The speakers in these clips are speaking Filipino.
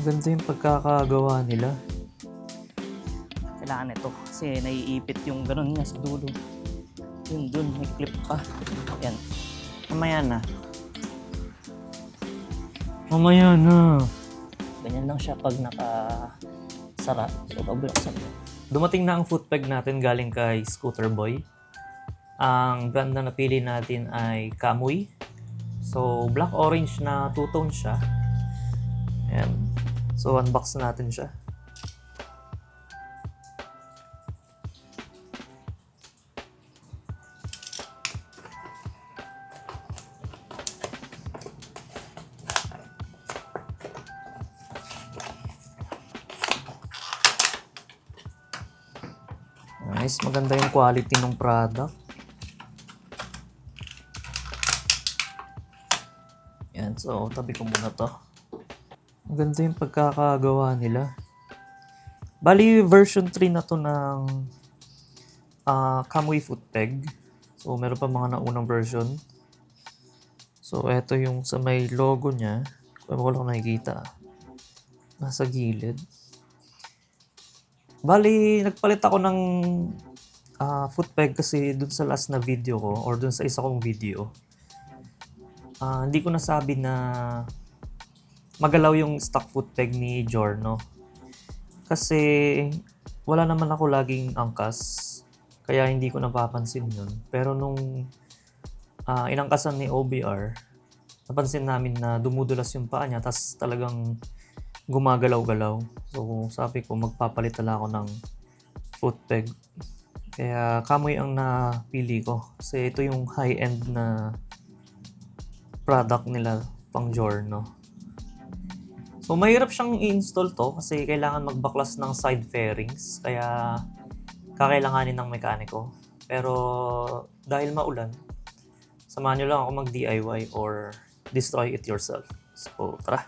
Ganda yung pagkakagawa nila. Kailangan ito kasi naiipit yung ganun niya sa dulo. Yun, dun, may clip pa. Yan. Mamaya na. Mamaya na. Ganyan lang siya pag nakasara. So, pabulaksan mo. Dumating na ang foot peg natin galing kay Scooter Boy. Ang brand na napili natin ay Kamui. So, black-orange na two-tone siya. Ayan. So, unbox natin siya. Nice, maganda yung quality ng product. Yan, so tabi ko muna to. Maganda yung pagkakagawa nila. Bali, version 3 na to ng Kamui foot peg. So, meron pa mga naunang version. So, eto yung sa may logo niya. Kung wala ko nakikita. Nasa gilid. Bali, nagpalit ako ng foot peg kasi dun sa last na video ko or dun sa isa kong video. Hindi ko nasabi na magalaw yung stock foot peg ni Giorno. Kasi wala naman ako laging angkas. Kaya hindi ko napapansin yun. Pero nung inangkasan ni OBR, napansin namin na dumudulas yung paa niya tas talagang gumagalaw-galaw. So sabi ko magpapalit na ako ng foot peg. Kaya Kamui ang napili ko. Kasi ito yung high-end na product nila pang Giorno. So mahirap siyang i-install to kasi kailangan magbaklas ng side fairings. Kaya kakailanganin ng mekaniko. Pero dahil maulan, samahan nyo lang ako mag-DIY or destroy it yourself. So tara!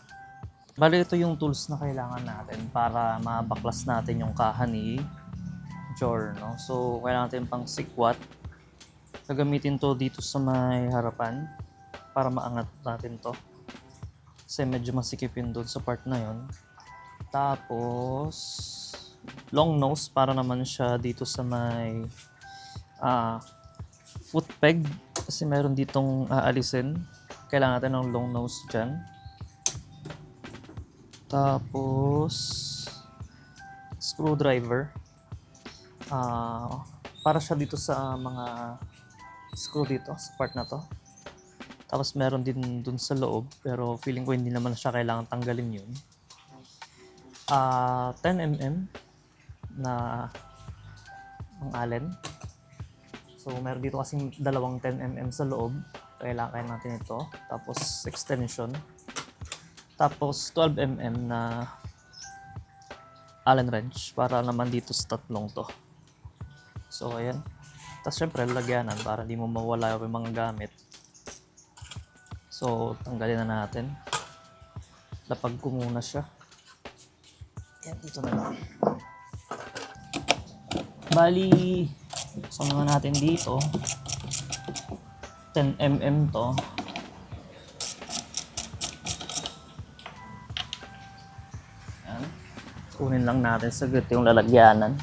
Bali, ito yung tools na kailangan natin para mabaklas natin yung kaha ni Giorno. So, kailangan natin pang sikwat. Gagamitin to dito sa may harapan para maangat natin to. Kasi medyo masikip yun doon sa part na yun. Tapos, long nose para naman siya dito sa may foot peg. Kasi meron ditong aalisin. Kailangan natin ng long nose dyan. Tapos, screwdriver. Para siya dito sa mga screw dito, sa part na to. Tapos meron din dun sa loob, pero feeling ko hindi naman siya kailangan tanggalin yun. 10mm na ang allen. So, meron dito kasing dalawang 10mm sa loob. Kailangan natin ito. Tapos, extension. Tapos 12mm na Allen wrench para naman dito sa tatlong to. So ayan. Tapos syempre lalagyanan para di mo mawala yung mga gamit. So tanggalin na natin. Lapag ko muna siya. Ayan, dito na lang. Bali, so nga natin dito 10mm to. Kunin lang natin saglit yung lalagyanan.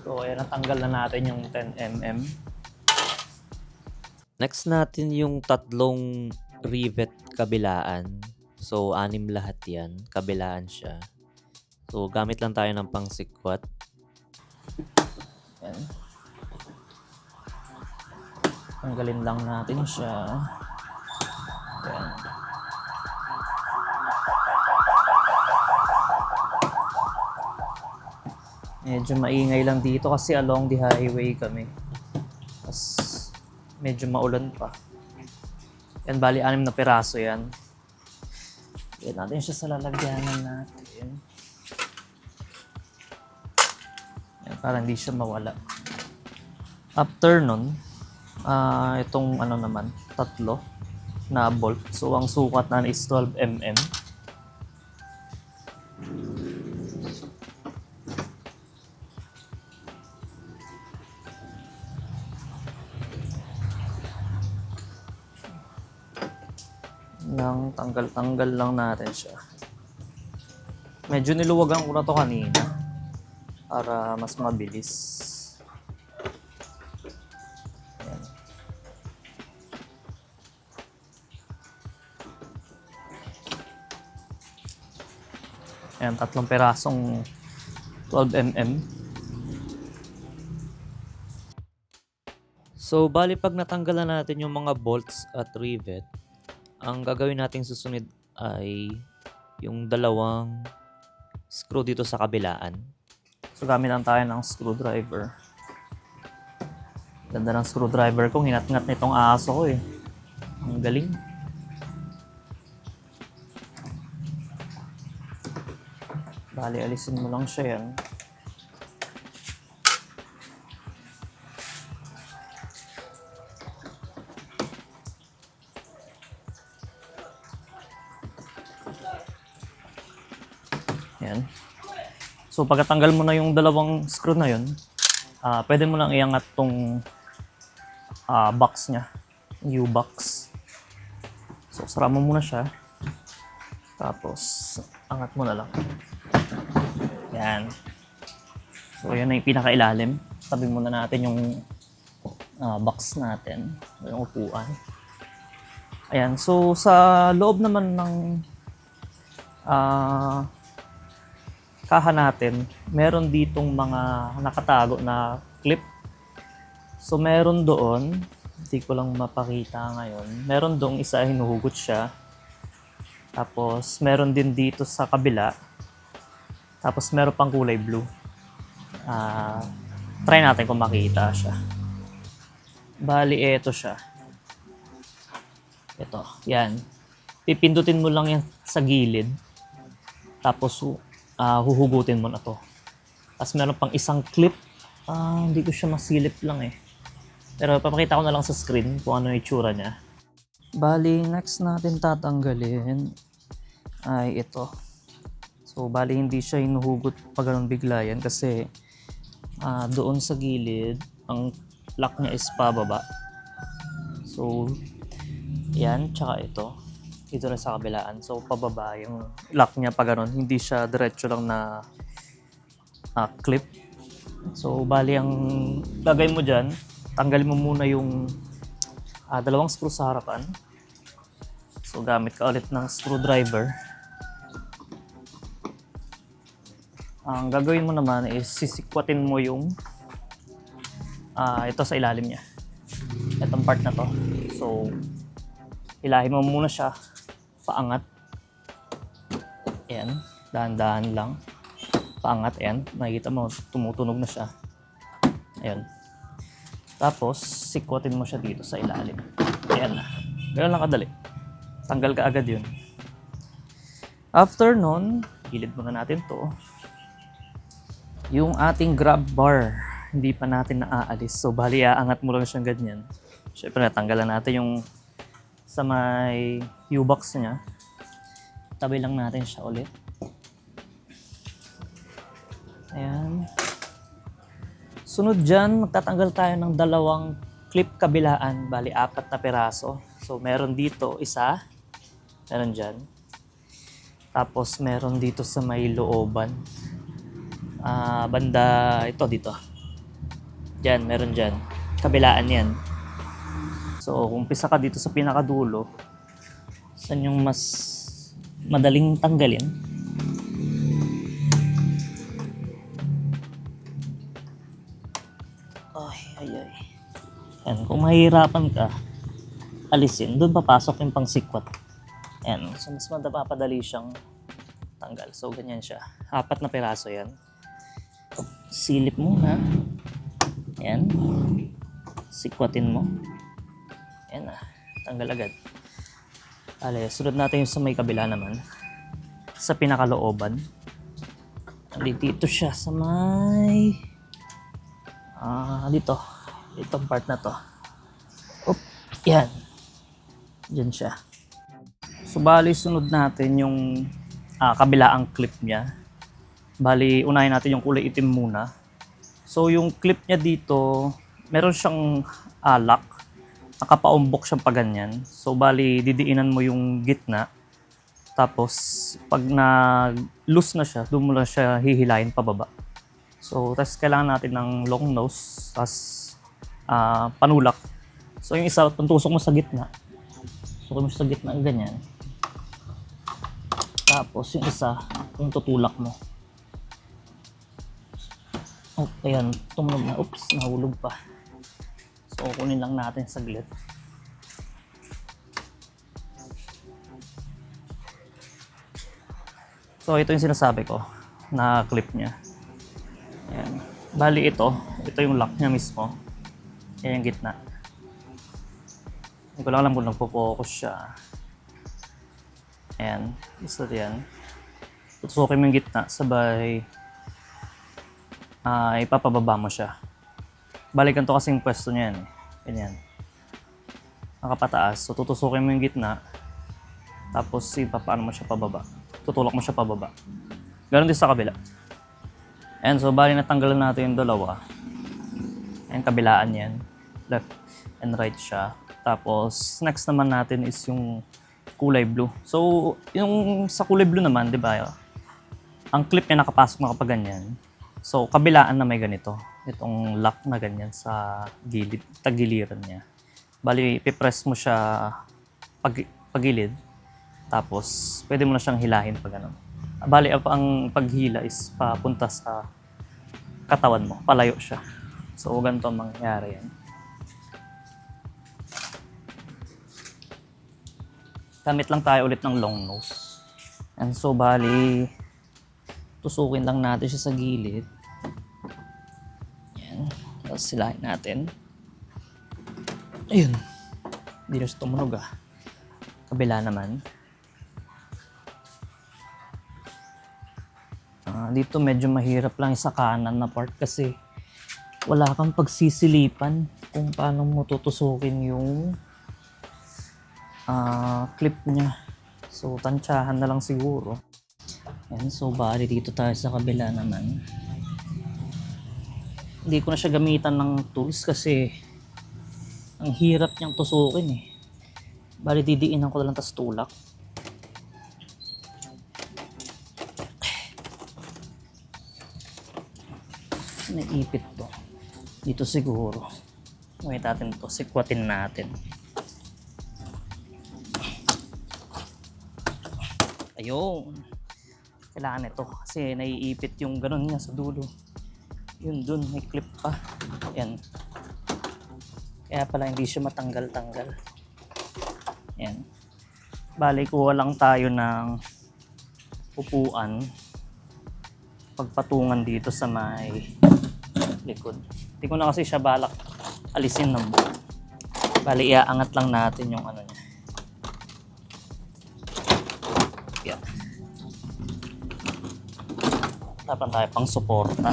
So ayan, natanggal na natin yung 10mm. Next natin yung tatlong rivet kabilaan. So, 6 lahat yan. Kabilaan siya. So, gamit lang tayo ng pangsikwat. Yan. Tanggalin lang natin siya. Yan. Medyo maingay lang dito kasi along the highway kami. Tapos medyo maulan pa. Yan, bali 6 na piraso yan. Yan natin siya sa lalagyanan natin. Yan, para hindi siya mawala. After nun, itong ano naman, tatlo na bolt. So, ang sukat na is 12 mm. Nang tanggal-tanggal lang natin siya. Medyo niluwagan ko na to kanina para mas mabilis. Ayan. Ayan, 3 perasong 12 mm. So, bali pag natanggalan natin yung mga bolts at rivet, ang gagawin nating susunod ay yung dalawang screw dito sa kabilaan. So, gamit lang tayo ng screwdriver. Ganda ng screwdriver ko. Hinat-ngat nitong aso ko eh. Ang galing. Bali, alisin mo lang siya yan. Yan. So pagkatanggal mo na yung dalawang screw na yun, pwede mo lang iangat tong box niya, U-box. So sara mo muna siya. Tapos angat mo na lang. Yan. So yan na yung pinakailalim. Tabi muna natin yung box natin, yung upuan. Ayan. So sa loob naman ng kaha natin, meron ditong mga nakatago na clip. So meron doon, hindi ko lang mapakita ngayon. Meron doong isa, hinuhugot siya. Tapos meron din dito sa kabila. Tapos meron pang kulay blue. Try natin kung makita siya. Bali, eto siya. Ito, yan. Pipindutin mo lang yan sa gilid. Tapos huhugutin mo na to. Tapos meron pang isang clip. Hindi ko siya masilip lang eh. Pero papakita ko na lang sa screen kung ano yung itsura niya. Bali, next natin tatanggalin ay ito. So, bali hindi siya hinuhugot pag ganun bigla yan kasi doon sa gilid, ang lock niya is pababa. So, yan, tsaka ito. Dito na sa kabilaan. So, pababa yung lock niya pa ganun. Hindi siya diretso lang na clip. So, bali ang lagay mo dyan, tanggalin mo muna yung dalawang screw sa harapan. So, gamit ka ulit ng screwdriver. Ang gagawin mo naman is sisikwatin mo yung ito sa ilalim niya. Itong part na to. So, hilahin mo muna siya paangat. Ayan, dahan-dahan lang. Paangat, ayan. Makikita mo, tumutunog na siya. Ayan. Tapos, sikwatin mo siya dito sa ilalim. Ayan na. Ganun lang kadali. Tanggal ka agad yun. After nun, gilid muna natin to. Yung ating grab bar, hindi pa natin naaalis. So, bali, aangat mo lang siyang ganyan. Siyempre, natanggalan natin yung sa may U-box niya. Tabi lang natin siya ulit. Ayan. Sunod dyan, magtatanggal tayo ng dalawang clip kabilaan. Bali, 4 na piraso. So, meron dito, isa. Meron dyan. Tapos, meron dito sa may looban. Banda, ito dito. Dyan, meron dyan. Kabilaan yan. So, umpisa ka dito sa pinakadulo. Saan yung mas madaling tanggalin? Ay. Yan, kung mahihirapan ka, alisin. Doon papasok yung pangsikwat. Yan, so mas mapapadali siyang tanggal. So, ganyan siya. 4 na piraso yan. Silip muna. Yan. Sikwatin mo. Yan na. Tanggal agad. Ale, sunod natin yung sa may kabila naman. Sa pinakalooban. Dito siya sa may... dito. Itong part na to. Oop, yan. Diyan siya. So, bali, sunod natin yung kabilaang clip niya. Bali, unahin natin yung kulay itim muna. So, yung clip niya dito, meron siyang lock. Nakapaumbok siyang pa ganyan. So, bali, didiinan mo yung gitna. Tapos, pag na-loose na siya, doon mo lang siya hihilahin pababa. So, tapos kailangan natin ng long nose, tapos panulak. So, yung isa, tuntusok mo sa gitna. Tusok mo sa gitna, ganyan. Tapos, yung isa, yung tutulak mo. Oh, ayan, tumunog na. Oops, nahulog pa. So, kunin lang natin saglit. So, ito yung sinasabi ko na clip niya. Ayan. Bali ito yung lock niya mismo. Ayan yung gitna. Hindi ko lang alam kung nagpo-focus siya. Ayan, gusto yan. Tutusukin mo yung gitna, sabay ipapababa mo siya. Balikan to kasing pwesto niya yan. Ganyan. Nakapataas. So, tutusukin mo yung gitna. Tapos, ipapaano mo siya pababa. Tutulak mo siya pababa. Ganon din sa kabila. And so, bali natanggalan natin yung dalawa. Ayan, kabilaan yan. Left and right siya. Tapos, next naman natin is yung kulay blue. So, yung sa kulay blue naman, di ba? Ang clip niya nakapasok na kapag ganyan. So, kabilaan na may ganito. Itong lock na ganyan sa gilid, tagiliran niya. Bali, ipipress mo siya pagilid. Tapos, pwede mo na siyang hilahin pag ano. Bali, ang paghila is papunta sa katawan mo. Palayo siya. So, ganito ang mangyayari yan. Gamit lang tayo ulit ng long nose. And so, bali, tusukin lang natin siya sa gilid. Yan. Tapos silahin natin. Ayun. Hindi na siya tumunog Kabila naman. Dito medyo mahirap lang sa kanan na part kasi wala kang pagsisilipan kung paano mo tutusukin yung clip niya. So, tansyahan na lang siguro. Yan, so bali dito tayo sa kabila naman. Hindi ko na siya gamitan ng tools kasi ang hirap niyang tusukin Bali didiinan ko lang tas tulak. Naipit to. Dito siguro. Gawin natin to. Sikwatin natin. Ayun. Kailangan ito kasi naiipit yung ganun niya sa dulo. Yun dun, may clip pa. Yan. Kaya pala hindi siya matanggal-tanggal. Yan. Bali, kuha lang tayo ng upuan. Pagpatungan dito sa may likod. Hindi ko na kasi siya balak alisin ng buo. Bali, iaangat lang natin yung ano niya. Yan. Tapan tayo pang suporta.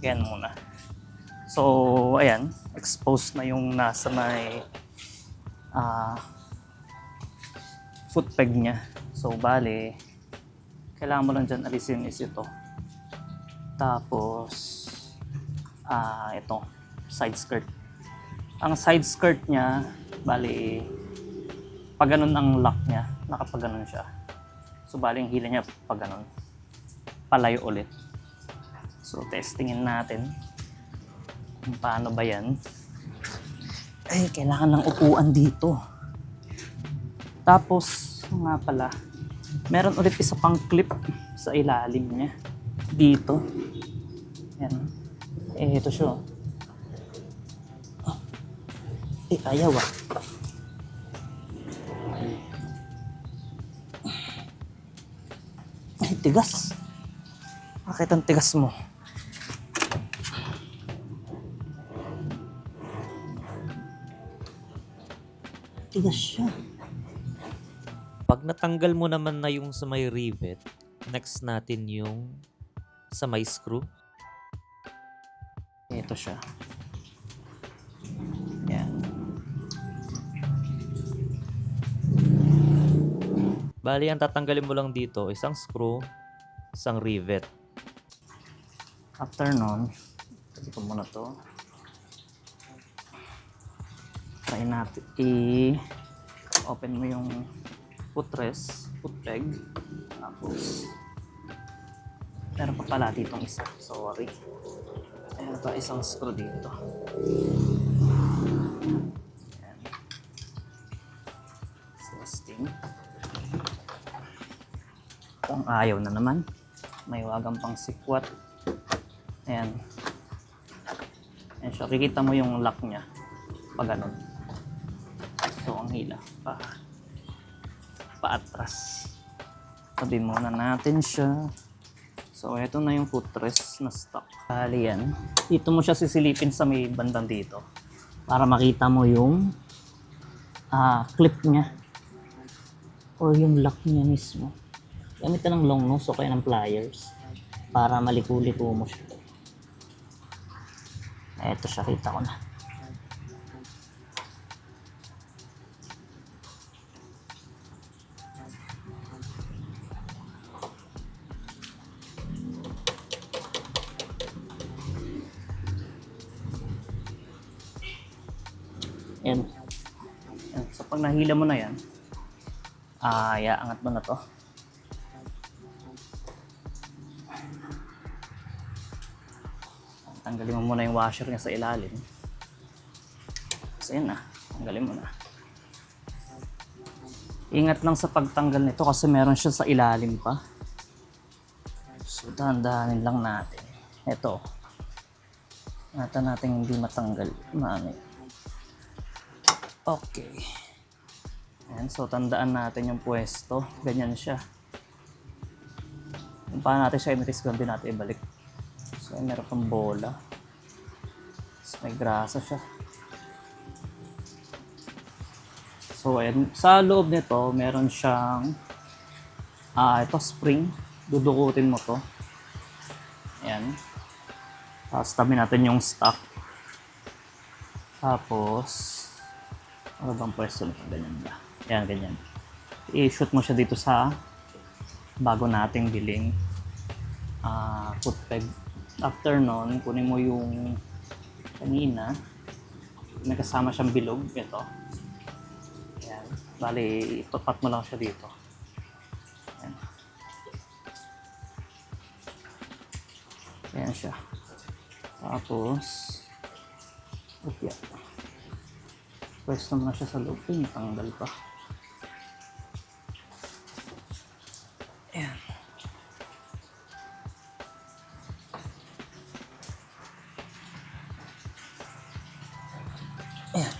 Yan muna. So, ayan. Exposed na yung nasa may foot peg niya. So, bali, kailangan mo lang dyan alisin is ito. Tapos, ito, side skirt. Ang side skirt niya, bali, pag ganun ang lock niya, nakapag ganun siya. So, bali, yung hila niya pag ganun. Palayo ulit. So, testingin natin kung paano ba yan. Ay, kailangan ng upuan dito. Tapos, nga pala, meron ulit isa pang clip sa ilalim niya. Dito. Yan. Ito siya. Ayaw Ay, tigas. Bakit ang tigas mo? Tigas siya. Pag natanggal mo naman na yung sa may rivet, next natin yung sa may screw. Ito siya. Yan. Bali, ang tatanggalin mo lang dito, isang screw, isang rivet. After nun, tabi ko muna to. Try natin i-open mo yung footrest, foot peg. Tapos, meron pa pala ditong isa. Sorry. Meron pa isang screw dito. Ayan. Testing. Kung ayaw na naman, may wagang pang sikwat. Ayan. Ayan siya. Kikita mo yung lock niya. Pag ganun. So, ang hila. Paatras. Tabi muna natin siya. So, ito na yung footrest na stock. Bali yan. Dito mo siya sisilipin sa may bandang dito. Para makita mo yung clip niya. Or yung lock niya mismo. Gamit ka ng long nose o kaya ng pliers. Para maliko-liko mo siya. Ito siya, kita ko na. Yan. Yan. So pag nahila mo na yan, iaangat mo na to. Tanggalin mo muna yung washer niya sa ilalim. So yan na, tanggalin mo na. Ingat lang sa pagtanggal nito kasi meron siya sa ilalim pa. So dahan-dahanin lang natin. Ito. Natin hindi matanggal. Okay. Ayan, so tandaan natin yung pwesto. Ganyan siya. Kung paano natin siya imitis, din natin ibalik. So, meron pang bola. So, may grasa siya. So, ayan. Sa loob nito, meron siyang ito, spring. Dudukutin mo to. Ayan. Tapos, tabi natin yung stock. Tapos, ano bang pwesto nito? Ganyan ba? Ayan, ganyan. I-shoot mo siya dito sa bago nating biling foot peg. After nun, kunin mo yung kanina. May kasama siyang bilog. Ito. Ayan. Bali, itupat mo lang siya dito. Ayan. Ayan siya. Tapos, okay. Pwesto mo na siya sa loob. Ay, natanggal pa. Ayan. Ayan.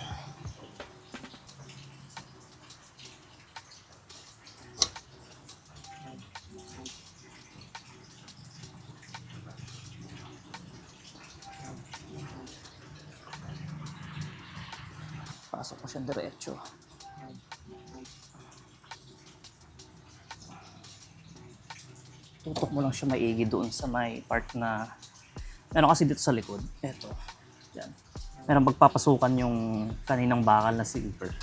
Pasok mo siya diretso. Tutok mo lang siya maigi doon sa may part na meron kasi dito sa likod. Eto. Yan. Meron magpapasukan yung kaninang bakal na silver.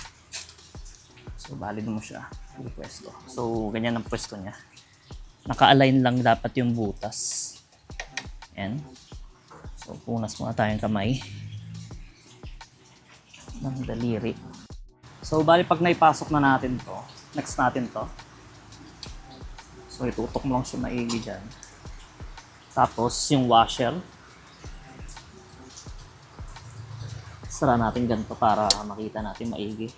So, valid mo siya. Yung pwesto. So, ganyan ang pwesto niya. Naka-align lang dapat yung butas. Yan. So, punas muna tayong kamay ng daliri. So, bali pag naipasok na natin to, next natin to. So, itutok mo lang siya maigi dyan. Tapos, yung washer. Sara natin ganito para makita natin maigi.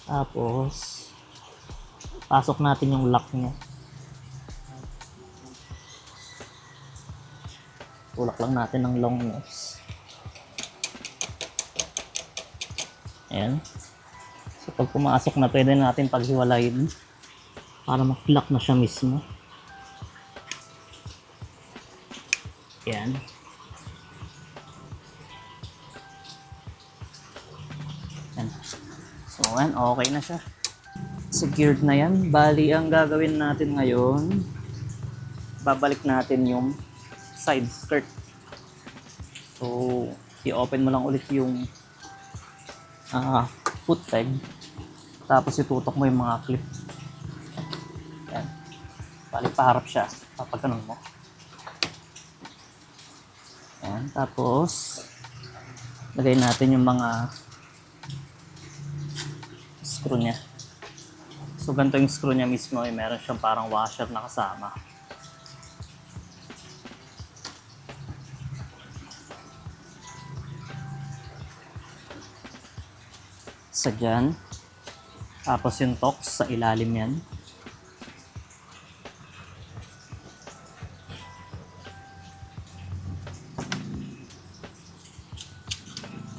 Tapos, pasok natin yung lock niya. Tulak lang natin ng long nose. Ayan. So, pag pumasok na, pwede natin paghiwalayin para mag-lock na siya mismo. Ayan. Ayan. So, ayan. Okay na siya. Secured na yan. Bali, ang gagawin natin ngayon, babalik natin yung side skirt. So, i-open mo lang ulit yung foot peg. Tapos itutok mo yung mga clip. Yan. Bali, paharap siya. Papagkanon mo. Yan. Tapos, lagay natin yung mga screw niya. So, ganito yung screw niya mismo. Meron siyang parang washer na kasama. Sa dyan. Tapos yung tox sa ilalim yan.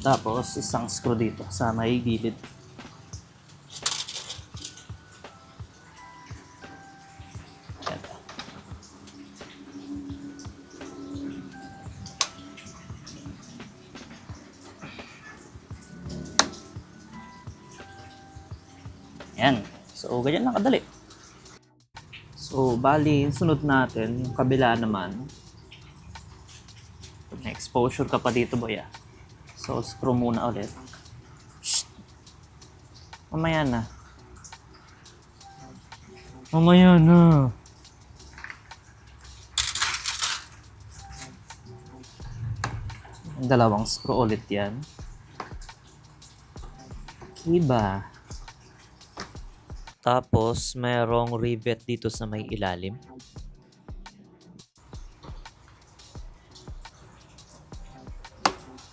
Tapos isang screw dito sa may gilid. Ito. Yan. So, ganyan lang kadali. So, bali, yung sunod natin, yung kabila naman. May exposure ka pa dito, boy. So, screw muna ulit. Shh. Mamaya na. Mamaya na. Dalawang screw ulit yan. Kiba. Tapos, merong rivet dito sa may ilalim.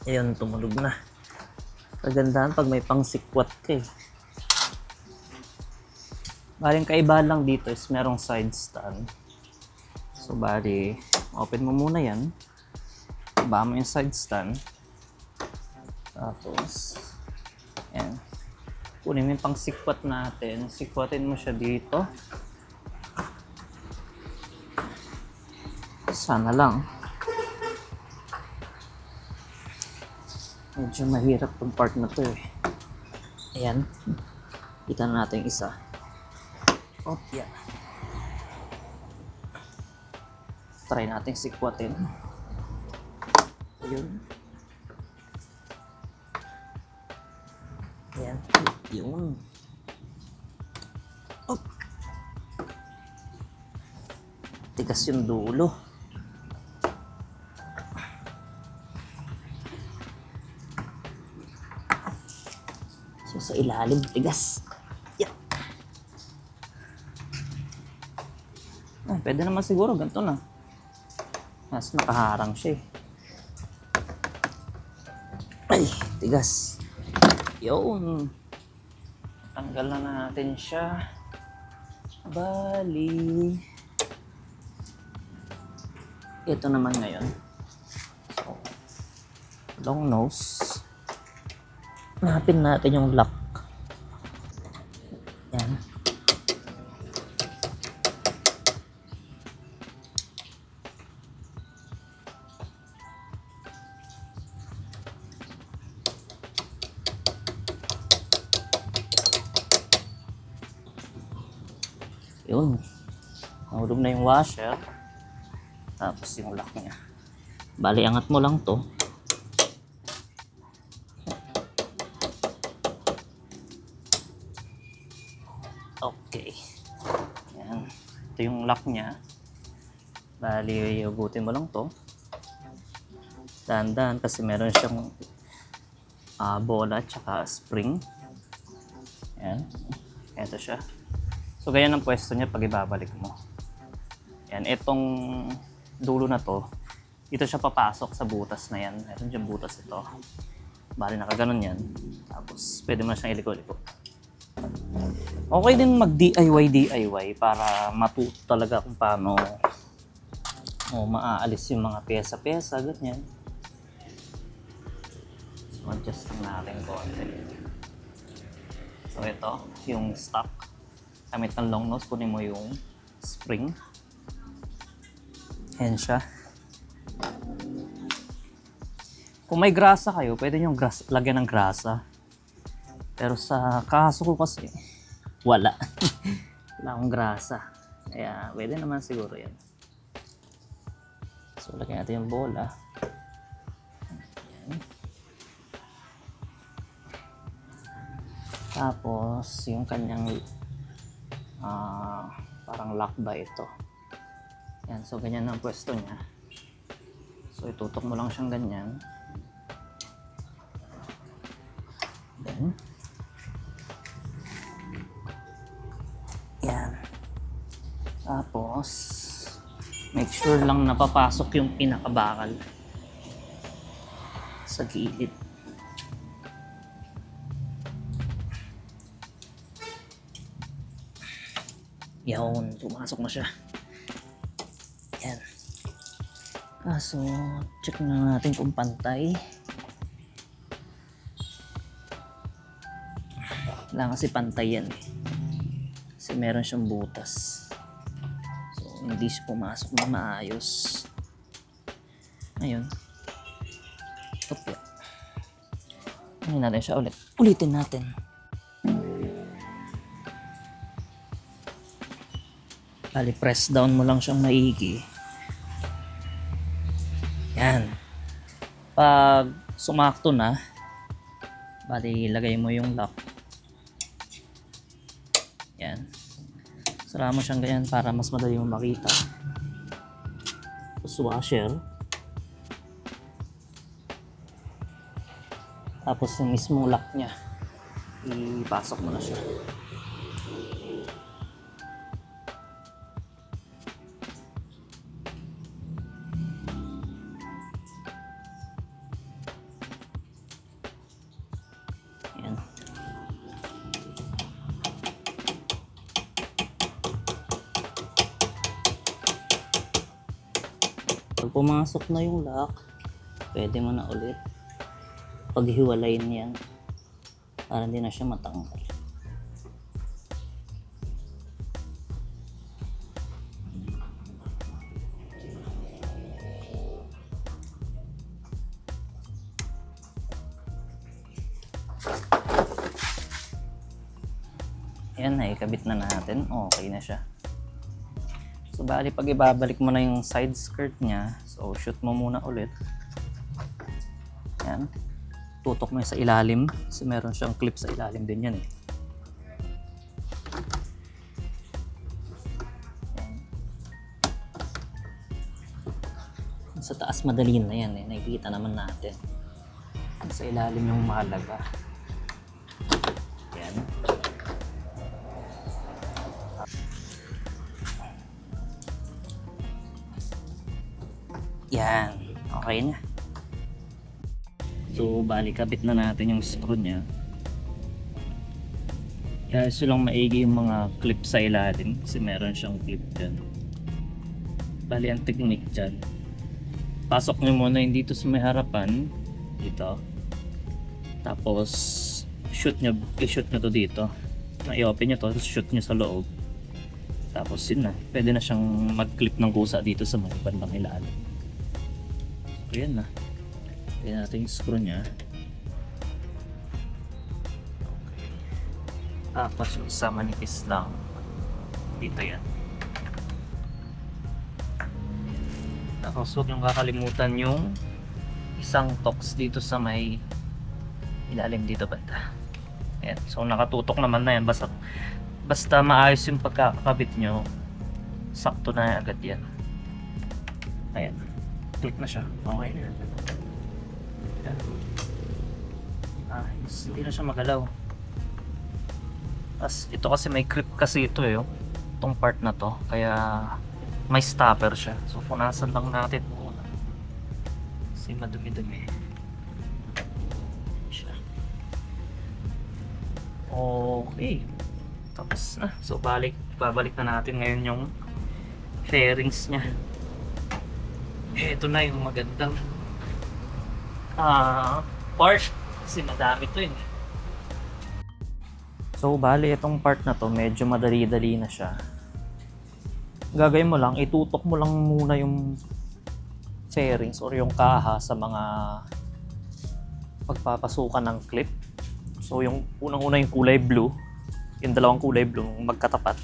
Ayun, tumunog na. Kagandahan pag may pangsikwat ka eh. Bali, yung kaibahan lang dito is merong side stand. So, bali, open mo muna yan. Baba mo yung side stand. Tapos, yan. Kunin mo yung pangsikwat natin. Sikwatin mo siya dito. Sana lang. Medyo mahirap tong part na to eh. Ayan. Kita na natin yung isa. Oh, yan. Try natin sikwatin. Ayun. Ayan. Yun. Oh. Tigas yung dulo. So, sa ilalim, tigas. Yan. Ah, pwede naman siguro, ganito na. Mas nakaharang siya eh. Ay, tigas. Yun. Tanggal na natin siya. Bali. Ito naman ngayon. So, long nose. Hanapin natin yung lock. Yan. Yun. Nahulog na yung washer. Tapos yung lock niya. Bali, angat mo lang to. Okay. Yan. Ito yung lock niya. Bali, hugutin mo lang to. Dahan-dahan kasi meron siyang bola at saka spring. Yan. Ito siya. So, ganyan ang pwesto niya pag ibabalik mo. Yan. Itong dulo na to, dito siya papasok sa butas na yan. Meron dyan butas ito. Bali, nakaganon yan. Tapos, pwede mo na siyang iliko-liko. Okay din mag-DIY para matuto talaga kung paano maaalis yung mga pyesa-pyesa, ganyan. So, adjust lang natin konti. So, ito, yung stock. Gamit ng long nose, kunin mo yung spring. Ayan siya. Kung may grasa kayo, pwede nyo lagyan ng grasa. Pero sa kaso ko kasi, wala. Wala akong grasa. Kaya, pwede naman siguro yan. So, lagyan natin yung bola. Tapos, yung kanyang parang lock ba ito. Yan, so ganyan ang pwesto niya. So itutok mo lang siyang ganyan. Then, yan. Tapos, make sure lang napapasok yung pinakabakal sa gilid. Yun, pumasok na siya. Yan. So, check na natin kung pantay. Kailangan kasi pantay yan eh. Kasi meron siyang butas. So, hindi siya pumasok na maayos. Ngayon. Okay. Ano natin siya ulit? Ulitin natin. Bali, press down mo lang siyang maigi. Yan. Pag sumakto na, bali, ilagay mo yung lock. Yan. Sara mo siyang ganyan para mas madali mo makita. Tapos washer. Tapos yung mismong lock niya, ipasok mo na siya. Yan. Pag pumasok na yung lock, pwede mo na ulit paghiwalayin yan para hindi na siya matanggal. Ayan, naikabit na natin. Okay na siya. So, bali pag ibabalik mo na yung side skirt niya, so shoot mo muna ulit. Ayan. Tutok mo sa ilalim kasi meron siyang clip sa ilalim din yan eh. Ayan. Sa taas madali na yan eh, nakikita naman natin. Sa ilalim yung mahalaga. Ayan. Yan, okay na. So, bali kabit na natin yung screw niya. Kaya so lang maigi yung mga clip sa ilalim kasi meron siyang clip dyan. Bali ang technique dyan, pasok nyo muna yung dito sa may harapan dito, tapos i-shoot nyo to dito, i-open nyo to, tapos shoot nyo sa loob, tapos yun na, pwede na siyang mag-clip ng kusa dito sa may bandang ilalim. So yan na. Lagyan natin yung screw nya. Tapos yung isa manipis lang. Dito yan. Tapos huwag niyong kakalimutan yung isang tox dito sa may ilalim dito banda. Ayan. So nakatutok naman na yan. Basta maayos yung pagkakabit nyo, sakto na agad yan. Ayan. Click na siya. Okay na. Hindi na siya magalaw. As ito kasi may grip kasi ito eh, itong part na to, kaya may stopper siya. So punasan lang natin muna kasi madumi-dumi siya. Okay, tapos na. So babalik na natin ngayon yung fairings nya. Ito na yung magandang part kasi madami to eh. So bali itong part na to medyo madali-dali na siya. Gagawin mo lang, itutok mo lang muna yung fairings or yung kaha sa mga pagpapasukan ng clip. So yung unang-una yung kulay blue, yung dalawang kulay blue magkatapat.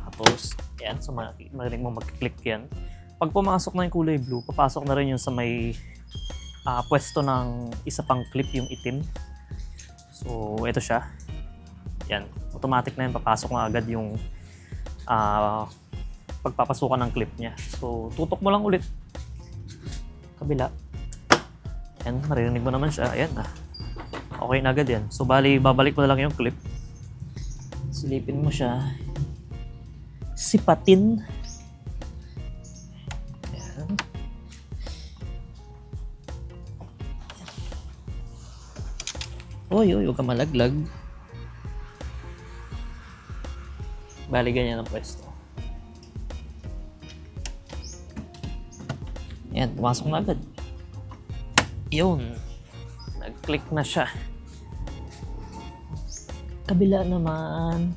Tapos yan, so marinig mo mag-click yan. Pag pumasok na yung kulay blue, papasok na rin yung sa may pwesto ng isa pang clip, yung itim. So So, ito siya. Yan. Automatic na yan. Papasok na agad yung pagpapasukan ng clip niya. So, tutok mo lang ulit. Kabila. Yan. Maririnig mo naman siya. Ayan na. Okay na agad yan. So, bali, babalik mo na lang yung clip. Silipin mo siya. Sipatin. Ayan. Uy, huwag ka malaglag. Bali, ganyan ang pwesto. Ayan, pumasok na agad. Yun. Nag-click na siya. Kabila naman.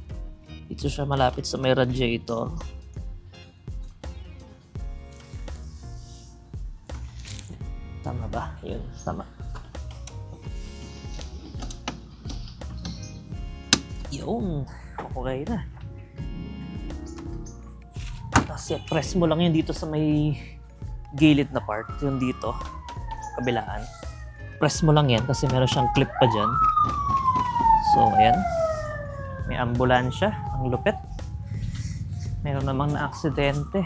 Dito siya malapit sa may radiator. Tama ba? Yun, tama. Yun. Okay na. Tapos press mo lang yun dito sa may gilid na part. Yung dito. Kabilaan. Press mo lang yan kasi meron siyang clip pa dyan. So, ayan. May ambulansya. Ang lupit. Meron namang na-aksidente.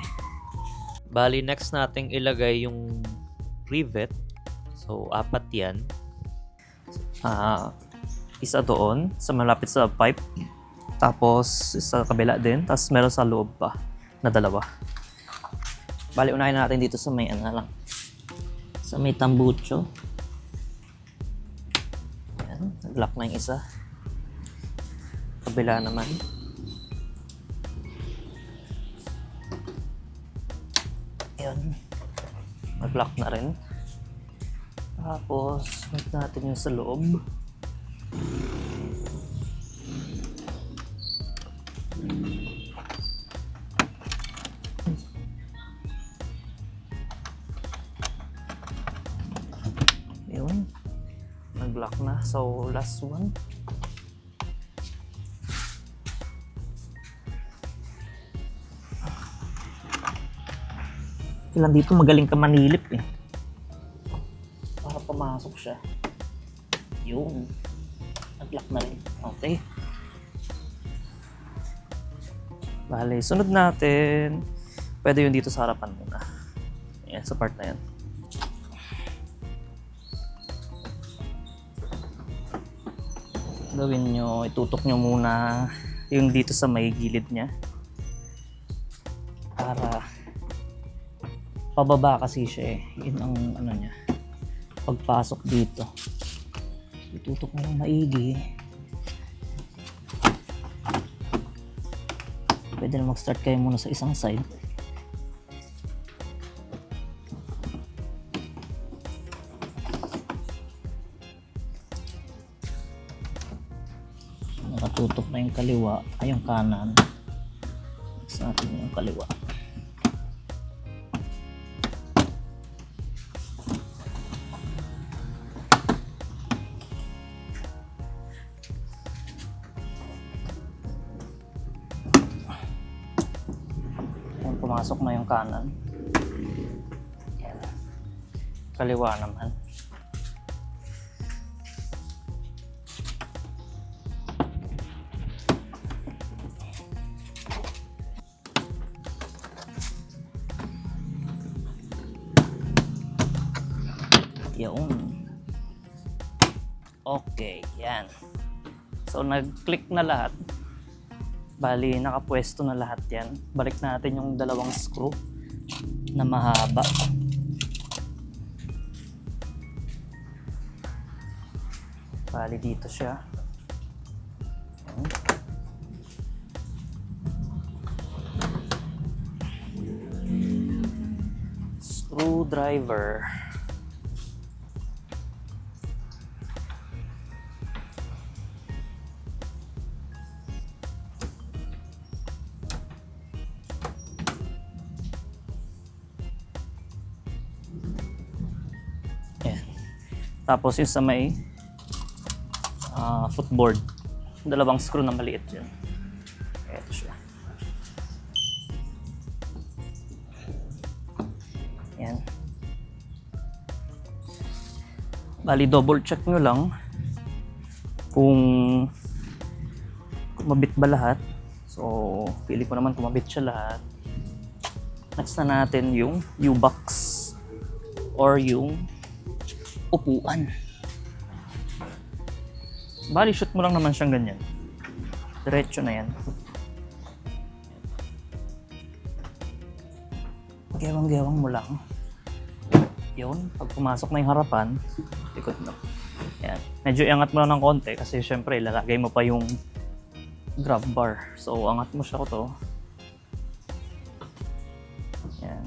Bali, next nating ilagay yung rivet. So, 4 yan. Isa doon, sa malapit sa pipe. Tapos, sa kabila din. Tapos, meron sa loob pa na 2. Bali, unahin natin dito sa may lang. Sa may tambucho. Ayan, nag-lock na yung isa. Kabila naman. Ayan. Nag-lock na rin. Tapos, wait natin yung sa loob. Yun. Nag-lock na. So, last one. Kailan dito magaling ka manilip eh. Para pumasok siya. Yun. Nag-lock na rin. Okay. Bale, sunod natin. Pwede yun dito sa harapan muna. Ayan, sa part na yan. Gawin nyo, itutok nyo muna yung dito sa may gilid niya. Para pababa kasi siya eh. Yun ang ano niya. Pagpasok dito. Itutok mo lang maigi. Pwede na mag-start kayo muna sa isang side. Nakatutok na yung kaliwa, ay yung kanan. Next natin yung kaliwa. Ayan, pumasok na yung kanan. Ayan. Kaliwa naman. Yun. Okay, yan. So, nag-click na lahat. Bali, nakapwesto na lahat yan. Balik natin yung 2 screw na mahaba. Bali, dito siya. Yan. Screwdriver. Tapos yung sa may footboard, 2 screw na maliit yun. Ito siya. Yan. Bali, double check nyo lang kung kumabit ba lahat. So, pili ko naman kumabit siya lahat. Next na natin yung U-box or yung upuan. Bali, shoot mo lang naman siyang ganyan. Diretso na yan. Gewang-gewang mo lang. Yun, pag pumasok na yung harapan, likod na. Yan. Medyo iangat mo lang ng konti kasi syempre ilalagay mo pa yung grab bar. So, angat mo siya ko to. Yan.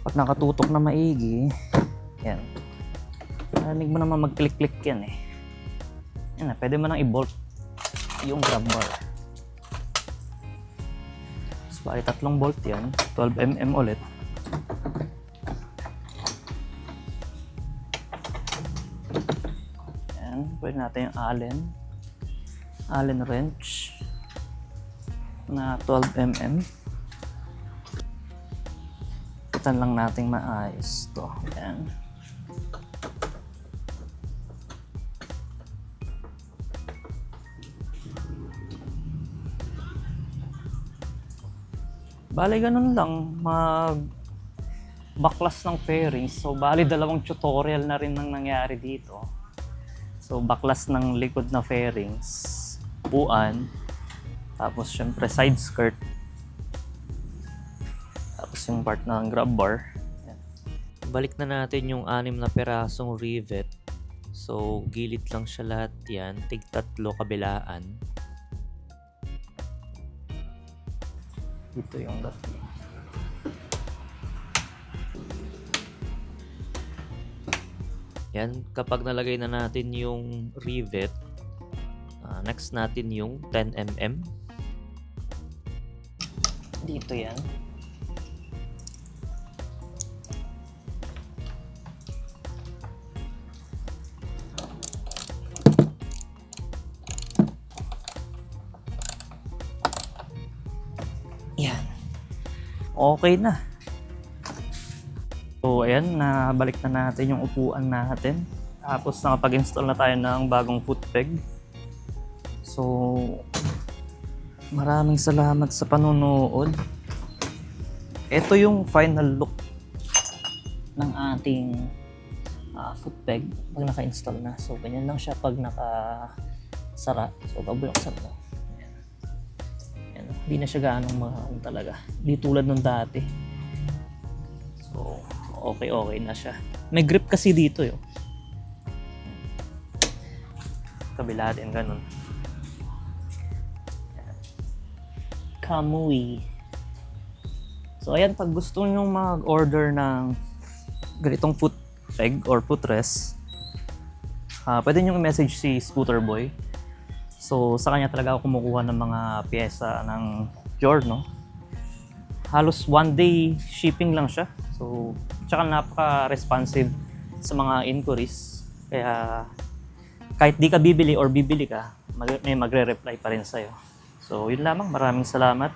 Pag nakatutok na maigi, yan. Narinig mo naman mag-click-click yan eh. Yan na, pwede mo nang i-bolt yung grab bar. So, bali 3 bolt yan. 12mm ulit. Yan, pwede natin yung Allen wrench na 12mm. Pitan lang natin maayos to. Yan. Bali, ganun lang, baklas ng fairings. So, bali, 2 tutorial na rin nang nangyari dito. So, baklas ng likod na fairings, upuan, tapos syempre side skirt, tapos yung part ng grab bar. Yan. Balik na natin yung 6 na perasong rivet. So, gilid lang siya lahat yan. Tig-3 kabilaan. Dito yung dot. Yan, kapag nalagay na natin yung rivet, next natin yung 10mm. Dito yan. Yan. Okay na. So, ayan, nabalik na natin yung upuan natin. Tapos, nakapag-install na tayo ng bagong foot peg. So, maraming salamat sa panunood. Ito yung final look ng ating foot peg pag naka-install na. So, ganyan lang siya pag naka-sara. So, babuloksan mo. Ayan. Hindi na siya gaanong mahal talaga. Di tulad nung dati. So, okay na siya. May grip kasi dito yun. Kabila din, ganun. Kamui. So, ayan, pag gusto nyo mag-order ng ganitong foot peg or footrest, pwede nyo i-message si Scooter Boy. So, sa kanya talaga ako kumukuha ng mga pyesa ng Giorno. Halos 1 day shipping lang siya. So, tsaka napaka-responsive sa mga inquiries. Kaya, kahit di ka bibili or bibili ka, may magre-reply pa rin sa'yo. So, yun lamang. Maraming salamat.